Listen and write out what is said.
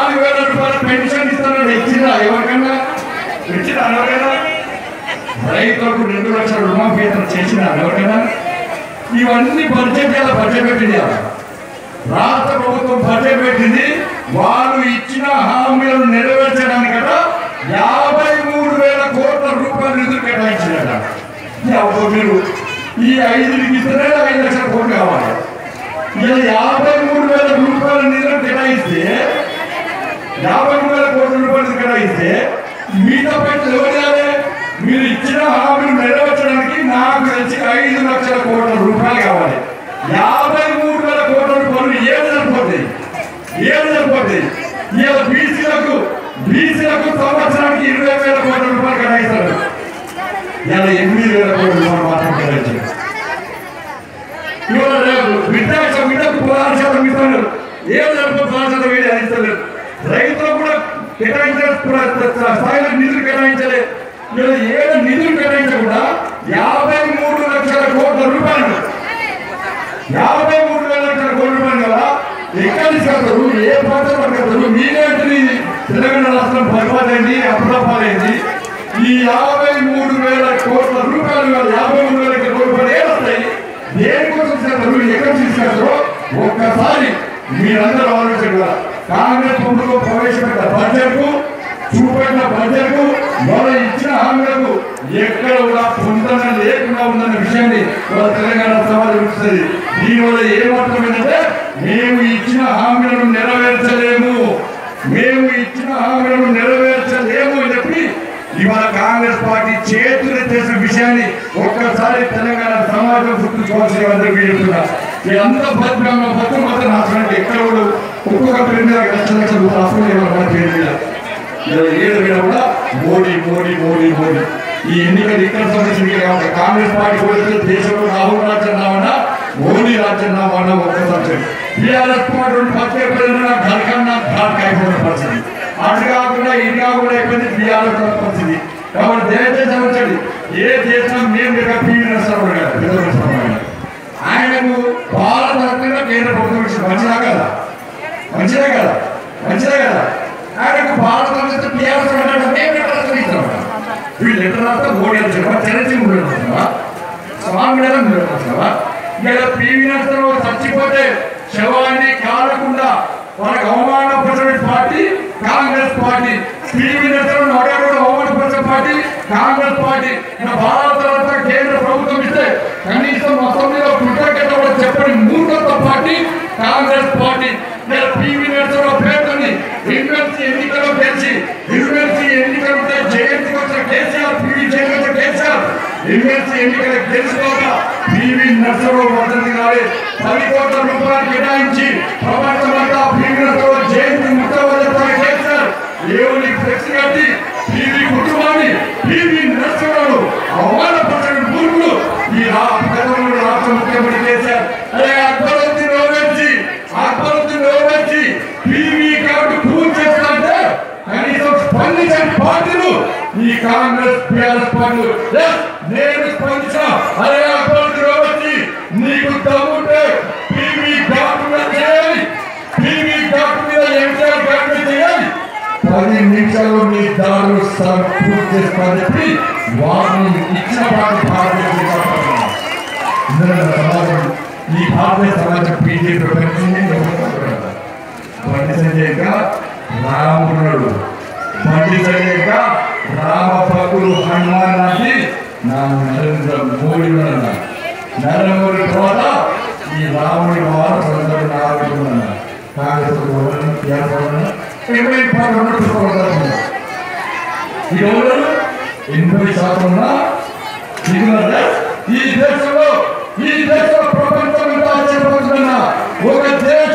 4,000 రూపాయల పెన్షన్ ఇస్తానని ఇచ్చిందా ఎవరికన్నా? ఇచ్చిందా ఎవరికైనా? రైతులకు 2 లక్షల రుణమాఫీ చేసిందా ఎవరికైనా? ఇవన్నీ బడ్జెట్ పెట్టింది. రాష్ట్ర ప్రభుత్వం బడ్జెట్ పెట్టింది. వాళ్ళు ఇచ్చిన హామీలను నెరవేర్చడానికి 53,000 కోట్ల రూపాయలు నిధులు కేటాయించినట. మీరు ఈ 5కి ఇస్తేనే 5 లక్షల కోట్లు కావాలి. ఇలా 53,000 రూపాయల నిధులు కేటాయిస్తే 53,000 కోట్ల రూపాయలు కేటాయిస్తే మిగతా పెట్టులు ఎవరు? మీరు ఇచ్చిన హామీలు నెరవేర్చడానికి నాకు తెలిసి 5 లక్షల కోట్ల రూపాయలు కావాలి. 53,000 కోట్ల రూపాయలు ఏడు సరిపోతాయి. ఇలా బీసీలకు సంవత్సరానికి 20,000 కోట్ల రూపాయలు కేటాయిస్తారు. ఇలా 8,000 కోట్ల రూపాయలు మాత్రం కేటాయించారు. ఇవాళ బిడ్డకు 16% ఇస్తారు. 7% వేడి అందిస్తారు. రైతులకు కూడా కేటాయించిన స్థాయిలో నిధులు కేటాయించలేదు. ఇలా 7 నిధులు కేటాయించకుండా 53 లక్షల కోట్ల రూపాయలు 53 లక్షల కోట్ల రూపాయలు కదా ఎక్కడ తీసుకెళ్తారు? ఏ ప్రాంతం పట్టుకెళ్తారు? మీరేంటి తెలంగాణ రాష్ట్రం పరిపాలైంది, అప్రపాలైంది. ఈ 53,000 కోట్ల రూపాయలు 53,000 కోట్ల రూపాయలు ఏమొస్తాయి? దేనికోసం తీసుకెళ్తారు? ఎక్కడ తీసుకెళ్తారో ఒక్కసారి మీరందరూ ఆలోచించారు కదా. కాంగ్రెస్ ప్రభుత్వం ప్రవేశపెట్టిన బడ్జెట్కు చూపెట్టిన బడ్జెట్కు వాళ్ళు ఇచ్చిన హామీలకు ఎక్కడ కూడా పొందన లేకుండా ఉందన్న విషయాన్ని వాళ్ళ తెలంగాణ సమాజం ఇస్తుంది. దీనివల్ల ఏమర్థమైందంటే మేము ఇచ్చిన హామీలను నెరవేర్చలేము అని చెప్పి ఇవాళ కాంగ్రెస్ పార్టీ చేతులు చేసిన విషయాన్ని ఒక్కసారి తెలంగాణ సమాజం గుర్తుంచుకోవాల్సిన అందరూ చెప్తున్నారు. వీళ్ళంతా బతుకు మాత్రం నాశనానికి ఎక్కడ కూడా ఒక్కొక్క పేరు మీద లక్షలు రాష్ట్రం పేరు మీద ఏడు మీద కూడా మోడీ. ఈ ఎన్నికలు ఇక్కడ సంబంధించిన కాంగ్రెస్ పార్టీ కూడా దేశంలో రాహుల్ రాజ్యం రావన్నా, మోడీ రాజ్యం రావన్నా ఒక్కసారి టీఆర్ఎస్ పార్టీ 10 ఘటకన్నా అయిపోయిన పరిస్థితి. అటు కాకుండా ఇది కాకుండా అయిపోయింది టీఆర్ఎస్ పరిస్థితి. కాబట్టి దయచేసి వచ్చండి. ఏ దేశం మేము పివి నరసింహారావు ఆయనకు భారత రత్నంగా కేంద్ర ప్రభుత్వం ఇచ్చింది. మంచిదే కదా. ఆయనకు భారత రత్న టీఆర్ఎస్ ఇస్తాం. వీళ్ళు లెటర్ రాస్తే మోడీ అని చెప్పా, చిరంజీవి రాస్తావా, స్వామి రాస్తావా? ఇలా పివి నరసింహారావు చచ్చిపోతే శవాన్ని కాలకుండా వాళ్ళకి అవమానపరిచిన పార్టీ కాంగ్రెస్ పార్టీ. పివి నరసింహారావు అడగకుండా అవమానపరిచిన పార్టీ కాంగ్రెస్ పార్టీ. భారత రత్న కేంద్ర ప్రభుత్వం ఇస్తే కనీసం అసెంబ్లీలో కృతజ్ఞత కూడా చెప్పని మూర్ఖత్వ పార్టీ కాంగ్రెస్ పార్టీ. పివి నరసింహారావు పేరుని ఎమ్మెల్సీ ఎన్నికల్లో గెలిచి ఎన్నికలు జయంతికి వచ్చిన కేసీఆర్, పివి జయంతి కేసీఆర్ ఎమ్మెల్సీ ఎన్నికలు గెలుచుకోగా పివి నరసింహారావు వర్ధంతి కాలే 10 కోట్ల రూపాయలు కేటాయించి ప్రపంచమంతా పివి నరసింహారావు జయంతి ముఖ్యమంత్రి కేసీఆర్ ఏవుని ఫ్లెక్స్ కట్టి పివి కుటుంబాన్ని పివి నరసింహారావు అవమానపరిచిన మూర్ఖులు ఈ రాష్ట్ర ముఖ్యమంత్రి కేసీఆర్. అక్బరుద్దీన్ ఓవైసీ పివి కాబట్టి పూర్తి చేస్తారంటే కనీసం స్పందించని పార్టీలు ఈ కాంగ్రెస్ టీఆర్ఎస్ పార్టీలు. నేను స్పందించా. అక్బరుద్దీన్ ఓవైసీ నీకు దమ్ముంటే పివి ఘాట్ మీద చేయాలి, పివి ఘాట్ మీద ఎన్టీఆర్ ఘాట్ మీద చేయాలి. 10 నిమిషాల్లో మీ దారులు పూర్తి చేస్తారని చెప్పి వారిని ఇచ్చిన పార్టీ భారతీయ సమాజం. ఈ భారతీయ సమాజం బీజేపీ బండి సంజయ్ రాముడు, బండి సంజయ్ రామ భక్తులు హనుమాన్ లాంటి నా నరేంద్ర మోడీ నరేంద్ర మోడీ తర్వాత ఈ రాముడి వారు కాంగ్రెస్ 80% ఉన్నా ఈ దేశంలో ప్రపంచం ఆశ్చర్యపోతున్నా ఒక దేశ